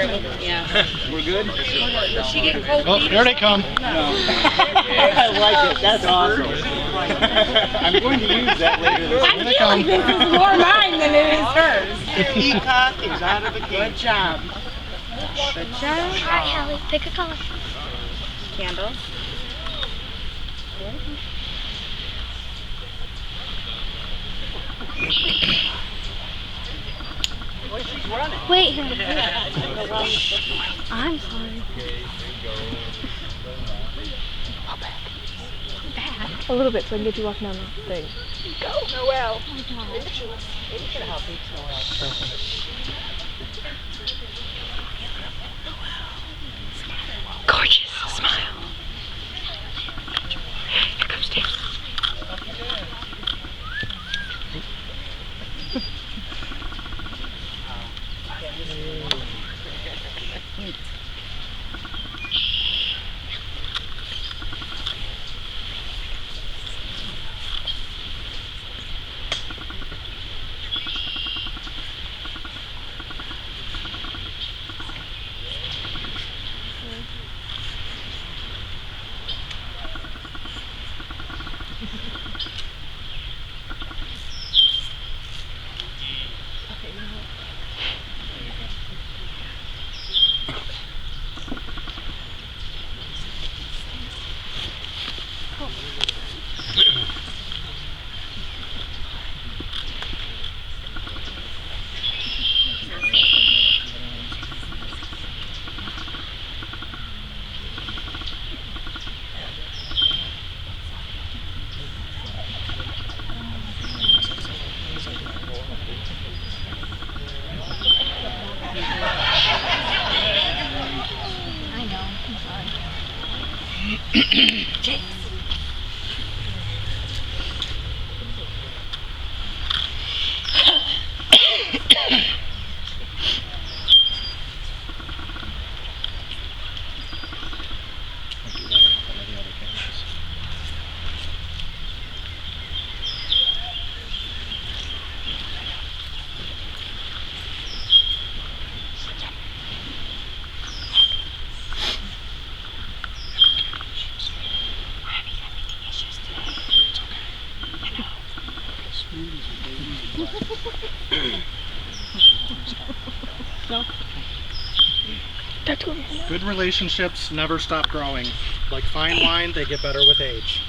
sure. Yeah. We're good? Will she get cold Oh, feet? here they come. I like it. That's awesome. I'm going to use that later this I feel like this is more mine than it is hers. The peacock is out of the cage. Good job. Good job. All right, Hallie, pick a color. Candles. Wait, I'm sorry. A little bit so I can get you walking down the thing. Noel. Gorgeous. Smile. Here comes Dan. I know. I'm sorry. Good relationships never stop growing. Like fine wine, they get better with age.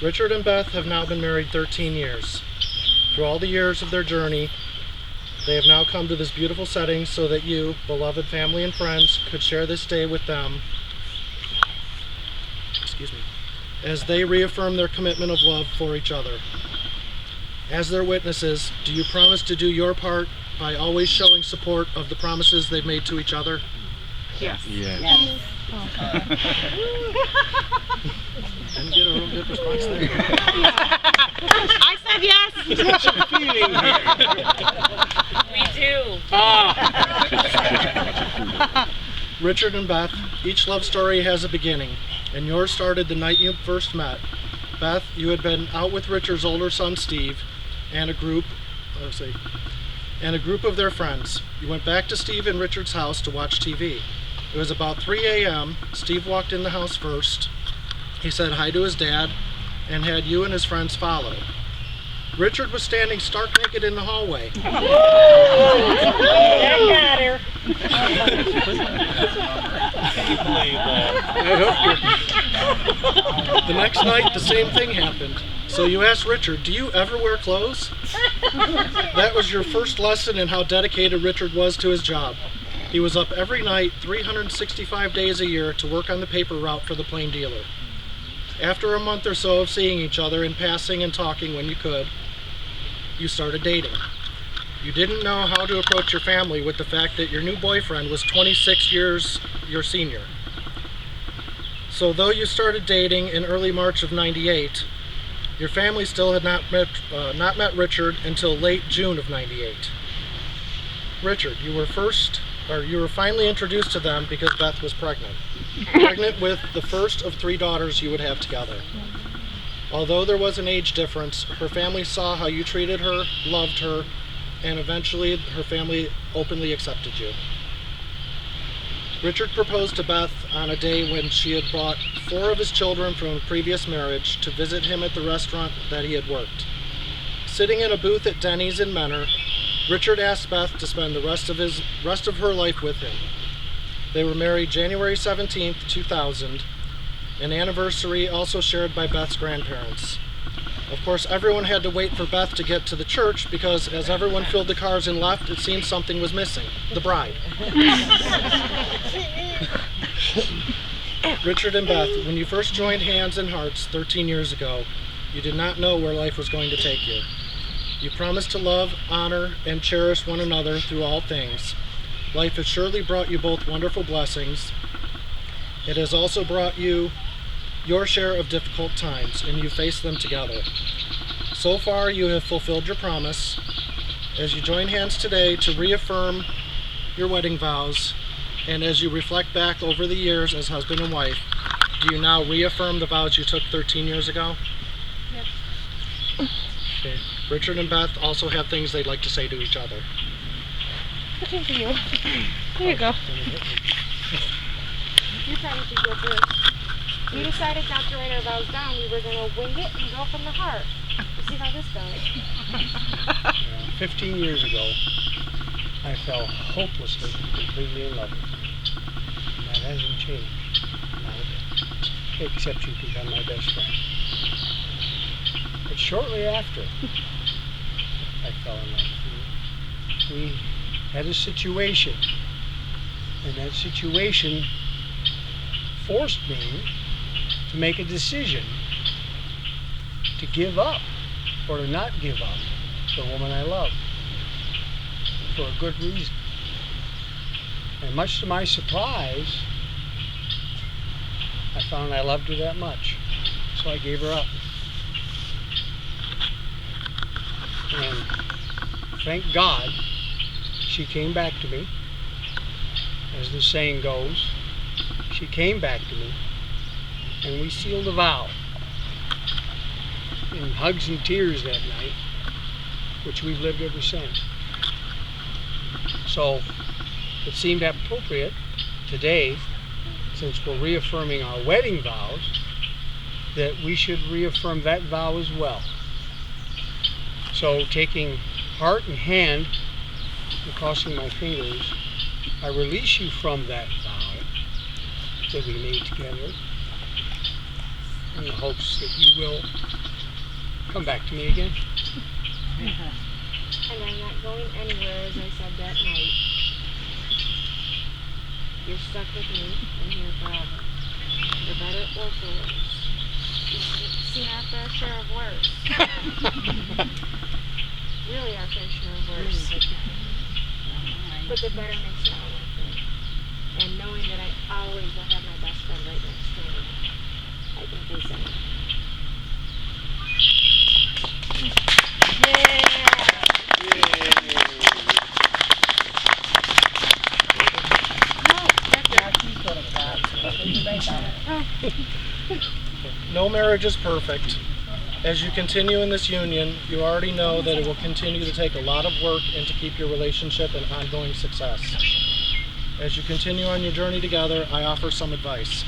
Richard and Beth have now been married 13 years. Through all the years of their journey, they have now come to this beautiful setting so that you, beloved family and friends, could share this day with them. As they reaffirm their commitment of love for each other. As their witnesses, do you promise to do your part by always showing support of the promises they've made to each other? Yes. Yes. Didn't get a real good response there. I said yes. Me too. Richard and Beth, each love story has a beginning, and yours started the night you first met. Beth, you had been out with Richard's older son Steve and a group of their friends. You went back to Steve and Richard's house to watch TV. It was about 3 a.m. Steve walked in the house first. He said hi to his dad and had you and his friends follow. Richard was standing stark naked in the hallway. That got her. The next night, the same thing happened. So you asked Richard, do you ever wear clothes? That was your first lesson in how dedicated Richard was to his job. He was up every night, 365 days a year, to work on the paper route for the plain dealer. After a month or so of seeing each other in passing and talking when you could, you started dating. You didn't know how to approach your family with the fact that your new boyfriend was 26 years your senior. So though you started dating in early March of '98, your family still had not met Richard until late June of '98. Richard, you were finally introduced to them because Beth was pregnant with the first of 3 daughters you would have together. Although there was an age difference, her family saw how you treated her, loved her, and eventually her family openly accepted you. Richard proposed to Beth on a day when she had brought 4 of his children from a previous marriage to visit him at the restaurant that he had worked. Sitting in a booth at Denny's in Menor, Richard asked Beth to spend the rest of her life with him. They were married January 17th, 2000, an anniversary also shared by Beth's grandparents. Of course, everyone had to wait for Beth to get to the church because as everyone filled the cars and left, it seemed something was missing: the bride. Richard and Beth, when you first joined hands and hearts 13 years ago, you did not know where life was going to take you. You promised to love, honor, and cherish one another through all things. Life has surely brought you both wonderful blessings. It has also brought you your share of difficult times, and you faced them together. So far, you have fulfilled your promise. As you join hands today to reaffirm your wedding vows, and as you reflect back over the years as husband and wife, do you now reaffirm the vows you took 13 years ago? Yes. Okay. Richard and Beth also have things they'd like to say to each other. Looking for you. Here you go. You probably should go first. We decided not to write our vows down. We were going to wing it and go from the heart. Let's see how this goes. 15 years ago, I fell hopelessly, completely in love with you. And that hasn't changed. Not a bit. Except you become my best friend. But shortly after I fell in love with you, we had a situation. And that situation forced me to make a decision to give up or to not give up the woman I love for a good reason. And much to my surprise, I found I loved her that much. So I gave her up. And thank God she came back to me. As the saying goes, she came back to me, and we sealed a vow in hugs and tears that night, which we've lived ever since. So it seemed appropriate today, since we're reaffirming our wedding vows, that we should reaffirm that vow as well. So taking heart and hand and crossing my fingers, I release you from that vow that we made together in the hopes that you will come back to me again. And I'm not going anywhere, as I said that night. You're stuck with me and here forever. For better or for worse. We've seen our fair share of worse. Really our fair share of worse. But the better makes it all worth it. And knowing that I always will have my best friend right next to me, I think they said it. No marriage is perfect. As you continue in this union, you already know that it will continue to take a lot of work and to keep your relationship an ongoing success. As you continue on your journey together, I offer some advice.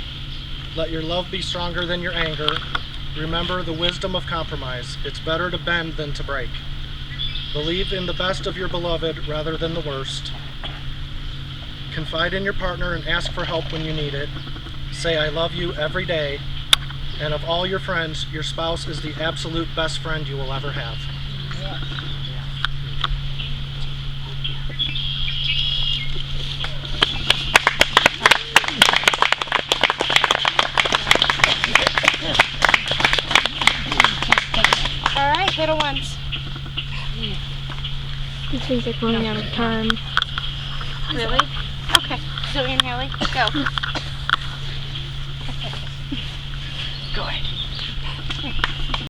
Let your love be stronger than your anger. Remember the wisdom of compromise. It's better to bend than to break. Believe in the best of your beloved rather than the worst. Confide in your partner and ask for help when you need it. Say I love you every day. And of all your friends, your spouse is the absolute best friend you will ever have. All right, little ones. It seems like running out of time. Really? Okay. Zoe and Haley, go. Go ahead.